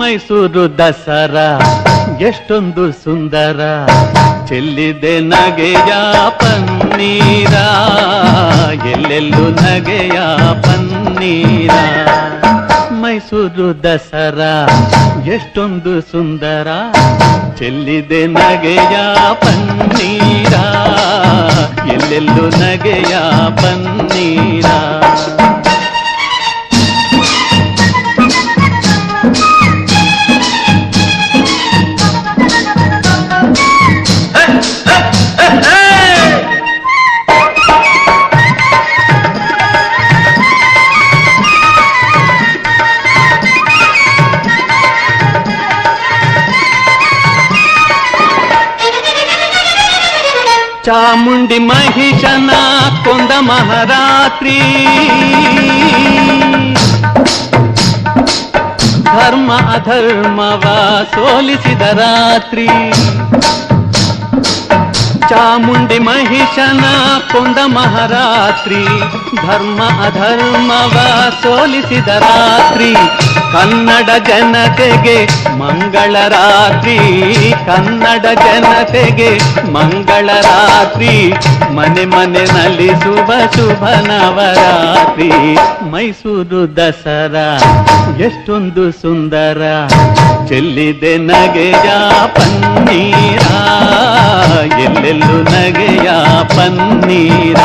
ಮೈಸೂರು ದಸರಾ ಎಷ್ಟೊಂದು ಸುಂದರ, ಚೆಲ್ಲಿದೆ ನಗೆಯ ಪನ್ನೀರ, ಎಲ್ಲೆಲ್ಲೂ ನಗೆಯ ಪನ್ನೀರ. ಮೈಸೂರು ದಸರಾ ಎಷ್ಟೊಂದು ಸುಂದರ, ಚೆಲ್ಲಿದೆ ನಗೆಯ ಪನ್ನೀರ, ಎಲ್ಲೆಲ್ಲೂ ನಗೆಯ ಪನ್ನೀರ. ಚಾಮುಂಡಿ ಮಹಿಷನ ಕೊಂದ ಮಹಾರಾತ್ರಿ, ಧರ್ಮ ಅಧರ್ಮವ ಸೋಲಿಸಿದ ರಾತ್ರಿ. ಚಾಮುಂಡಿ ಮಹಿಷನ ಕೊಂದ ಮಹಾರಾತ್ರಿ, ಧರ್ಮ ಅಧರ್ಮವ ಸೋಲಿಸಿದ ರಾತ್ರಿ. ಕನ್ನಡ ಜನತೆಗೆ ಮಂಗಳ ರಾತ್ರಿ, ಕನ್ನಡ ಜನತೆಗೆ ಮಂಗಳ ರಾತ್ರಿ. ಮನೆ ಮನೆ ನಲಿಸುವ ಶುಭ ನವರಾತ್ರಿ. ಮೈಸೂರು ದಸರಾ ಎಷ್ಟೊಂದು ಸುಂದರ, ಚೆಲ್ಲಿದೆ ನಗೆಯ ಪನ್ನೀರ, ಎಲ್ಲೆಲ್ಲೂ ನಗೆಯ ಪನ್ನೀರ.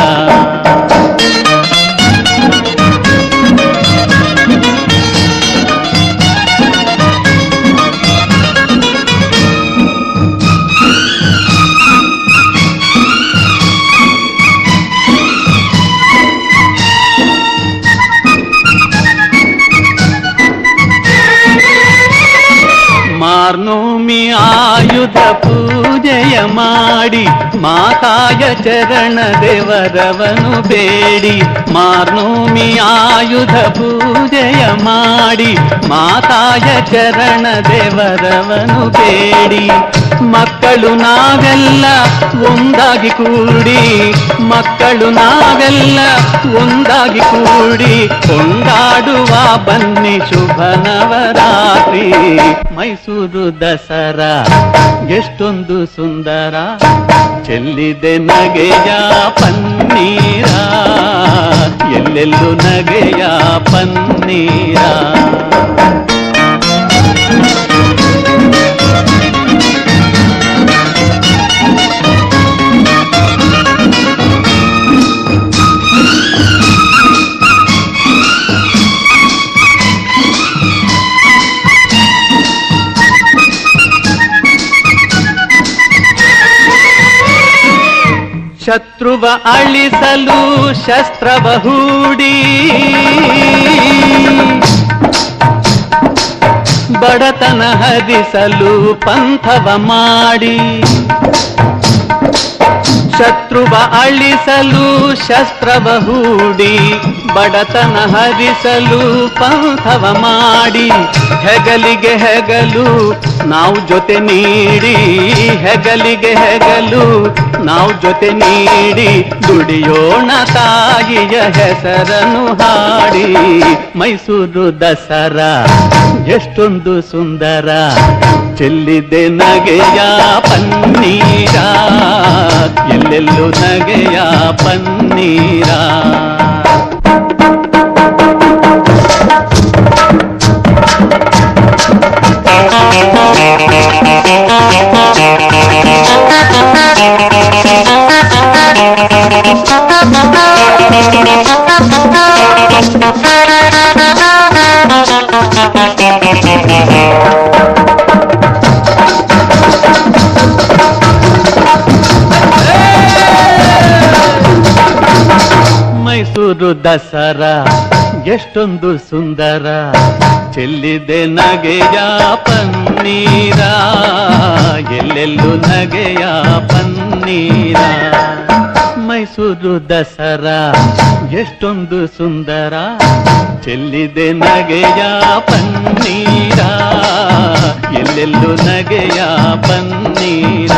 ಮಾರ್ನೋಮಿ ಆಯುಧ ಪೂಜೆಯ ಮಾಡಿ, ಮಾತಾಯ ಚರಣ ದೇವರವನು ಬೇಡಿ. ಮಾರ್ನೋಮಿ ಆಯುಧ ಪೂಜೆಯ ಮಾಡಿ, ಮಾತಾಯ ಚರಣ ದೇವರವನು ಬೇಡಿ. ಮಕ್ಕಳು ನಾವೆಲ್ಲ ಒಂದಾಗಿ ಕೂಡಿ, ಮಕ್ಕಳು ನಾವೆಲ್ಲ ಒಂದಾಗಿ ಕೂಡಿ, ಕೊಂಡಾಡುವ ಬನ್ನಿ ಶುಭ ನವರಾತ್ರಿ. ಮೈಸೂರು ದಸರಾ ಎಷ್ಟೊಂದು ಸುಂದರ, ಚೆಲ್ಲಿದೆ ನಗೆಯ ಪನ್ನೀರ, ಎಲ್ಲೆಲ್ಲೂ ನಗೆಯ ಪನ್ನೀರ. ಶತ್ರುವ ಅಳಿಸಲು ಶಸ್ತ್ರವ ಹೂಡಿ, ಬಡತನ ಹರಿಸಲು ಪಂಥವ ಮಾಡಿ. ಶತ್ರುವ ಅಳಿಸಲು ಶಸ್ತ್ರವ ಹೂಡಿ, ಬಡತನ ಹರಿಸಲು ಪಂಥವ ಮಾಡಿ. ಹೆಗಲಿಗೆ ಹೆಗಲು ನಾವು ಜೊತೆ ನೀಡಿ, ಹೆಗಲಿಗೆ ಹೆಗಲು ನಾವು ಜೊತೆ ನೀಡಿ, ದುಡಿಯೋಣ ತಾಯಿಯ ಹೆಸರನ್ನು ಹಾಡಿ. ಮೈಸೂರು ದಸರಾ ಎಷ್ಟೊಂದು ಸುಂದರ, ಚೆಲ್ಲಿದೆ ನಗೆಯ ಪನ್ನೀರ, ಎಲ್ಲೆಲ್ಲೂ ನಗೆಯ ಪನ್ನೀರ. ಮೈಸೂರು ದಸರಾ ಎಷ್ಟೊಂದು ಸುಂದರ, ಚೆಲ್ಲಿದೆ ನಗೆಯ ಪನ್ನೀರ, ಎಲ್ಲೆಲ್ಲೂ ನಗೆಯ ಪನ್ನೀರ. ಮೈಸೂರು ದಸರಾ ಎಷ್ಟೊಂದು ಸುಂದರ, ಚೆಲ್ಲಿದೆ ನಗೆಯ ಪನ್ನೀರ, ಎಲ್ಲೆಲ್ಲೂ ನಗೆಯ ಪನ್ನೀರ.